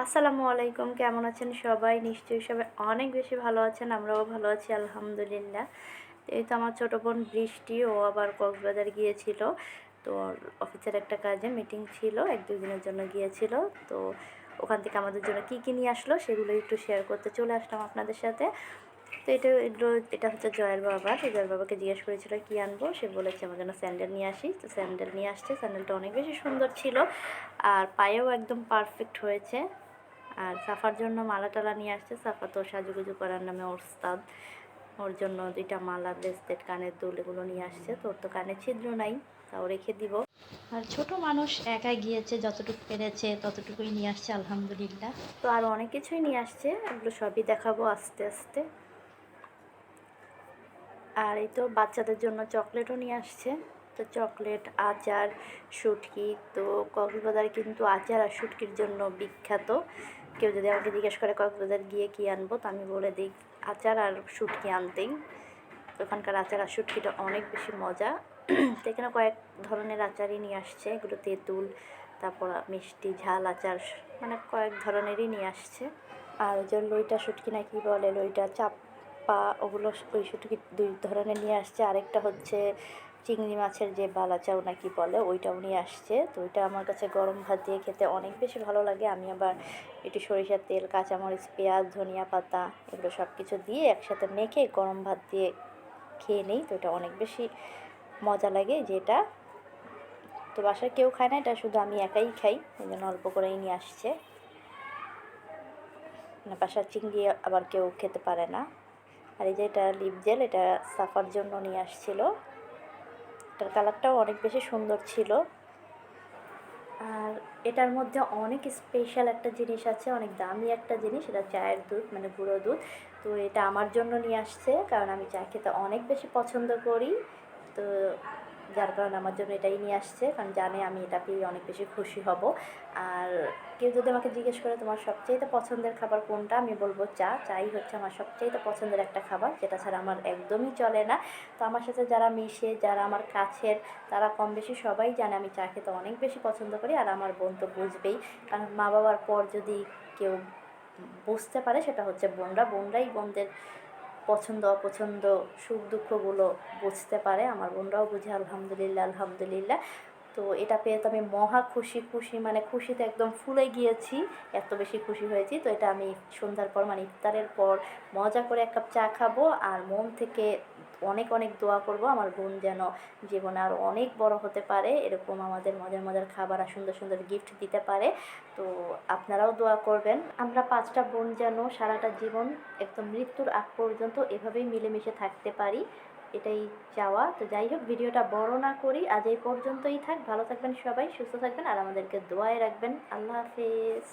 আসসালামু আলাইকুম, কেমন আছেন সবাই? নিশ্চয়ই সবাই অনেক বেশি ভালো আছেন, আমরাও ভালো আছি আলহামদুলিল্লাহ। এই তো আমার ছোটো বোন বৃষ্টি, ও আবার কক্সবাজার গিয়েছিল। তো ওর অফিসের একটা কাজে মিটিং ছিল, 1-2 দিনের জন্য গিয়েছিল। তো ওখান থেকে আমাদের জন্য কী কী নিয়ে আসলো সেগুলো একটু শেয়ার করতে চলে আসলাম আপনাদের সাথে। তো এটা হচ্ছে জয়ের বাবা। তো জয়ের বাবাকে জিজ্ঞেস করেছিল কী আনবো, সে বলেছে আমার জন্য স্যান্ডেল নিয়ে আসি। তো স্যান্ডেল নিয়ে আসছে, স্যান্ডেলটা অনেক বেশি সুন্দর ছিল আর পায়েও একদম পারফেক্ট হয়েছে। আর সাফার জন্য মালা টালা নিয়ে আসছে। সাফা তো সাজুগুজু করার নামে ওস্তাদ। ওর জন্য 2টা মালা, ব্রেসলেট, কানের দুল এগুলো নিয়ে আসছে। তো ওর তো কানে ছিদ্র নাই, তাও রেখে দিব। আর ছোট মানুষ একাই গিয়েছে, যতটুকু পেরেছে ততটুকুই নিয়ে আসছে আলহামদুলিল্লাহ। তো আরও অনেক কিছুই নিয়ে আসছে, এগুলো সবই দেখাবো আস্তে আস্তে। আর এই তো বাচ্চাদের জন্য চকলেটও নিয়ে আসছে। তো চকলেট, আচার, শুটকি। তো কক্সবাজার কিন্তু আচার আর শুটকির জন্য বিখ্যাত। কেউ যদি আমাকে জিজ্ঞেস করে কক্সবাজার গিয়ে কী আনবো, তো আমি বলে দিই আচার আর শুটকি আনতেই। ওখানকার আচার আর শুটকিটা অনেক বেশি মজা। তো এখানে কয়েক ধরনের আচারই নিয়ে আসছে, এগুলো তেঁতুল, তারপর মিষ্টি, ঝাল আচার, মানে কয়েক ধরনেরই নিয়ে আসছে। আর ওই যে লইটা শুটকি না কি বলে, লইটা চাপ্পা, ওগুলো ওই শুটকি 2 ধরনের নিয়ে আসছে। আরেকটা হচ্ছে চিংড়ি মাছের যে বালাচাও না কি বলে, ওইটাও নিয়ে আসছে। তো ওইটা আমার কাছে গরম ভাত দিয়ে খেতে অনেক বেশি ভালো লাগে। আমি আবার একটু সরিষার তেল, কাঁচামরিচ, পেঁয়াজ, ধনিয়া পাতা এগুলো সব কিছু দিয়ে একসাথে মেখে গরম ভাত দিয়ে খেয়ে নিই। তো এটা অনেক বেশি মজা লাগে যেটা। তো বাসায় কেউ খায় না, এটা শুধু আমি একাই খাই, এই জন্য অল্প করেই নিয়ে আসছে। মানে বাসার চিংড়ি আবার কেউ খেতে পারে না। আর এই যে এটা লিপ জেল, এটা সাফার জন্য নিয়ে আসছিল। এটার কালারটাও অনেক বেশি সুন্দর ছিল। আর এটার মধ্যে অনেক স্পেশাল একটা জিনিস আছে, অনেক দামি একটা জিনিস, এটা চায়ের দুধ, মানে গুঁড়ো দুধ। তো এটা আমার জন্য নিয়ে আসছে, কারণ আমি চা খেতে অনেক বেশি পছন্দ করি। তো যার কারণে আমার জন্য এটাই নিয়ে আসছে, কারণ জানে আমি এটা পেয়ে অনেক বেশি খুশি হব। আর কেউ যদি আমাকে জিজ্ঞেস করে তোমার সবচেয়ে পছন্দের খাবার কোনটা, আমি বলবো চা। চাই হচ্ছে আমার সবচেয়ে পছন্দের একটা খাবার, যেটা ছাড়া আমার একদমই চলে না। তো আমার সাথে যারা মিশে, যারা আমার কাছের, তারা কম বেশি সবাই জানে আমি চা খেতে অনেক বেশি পছন্দ করি। আর আমার বোন তো বুঝবেই, কারণ মা বাবার পর যদি কেউ বুঝতে পারে সেটা হচ্ছে বোনরা। বোনরাই বোনদের পছন্দ অপছন্দ, সুখ দুঃখগুলো বুঝতে পারে। আমার বোনরাও বুঝে আলহামদুলিল্লাহ আলহামদুলিল্লাহ। তো এটা পেয়ে তো আমি মহা খুশি, মানে খুশিতে একদম ফুলে গিয়েছি, এত বেশি খুশি হয়েছি। তো এটা আমি সন্ধ্যার পর, মানে ইফতারের পর মজা করে 1 কাপ চা খাবো আর মন থেকে অনেক অনেক দোয়া করব আমার বোন যেন জীবনে আরও অনেক বড় হতে পারে, এরকম আমাদের মজার মজার খাবার আর সুন্দর সুন্দর গিফট দিতে পারে। তো আপনারাও দোয়া করবেন আমরা 5টা বোন যেন সারাটা জীবন একদম মৃত্যুর আগ পর্যন্ত এভাবেই মিলেমিশে থাকতে পারি, এটাই চাওয়া। তো যাই হোক, ভিডিওটা বড় না করি, আজ এই পর্যন্তই থাক। ভালো থাকবেন সবাই, সুস্থ থাকবেন আর আমাদেরকে দোয়ায় রাখবেন। আল্লাহ হাফেজ।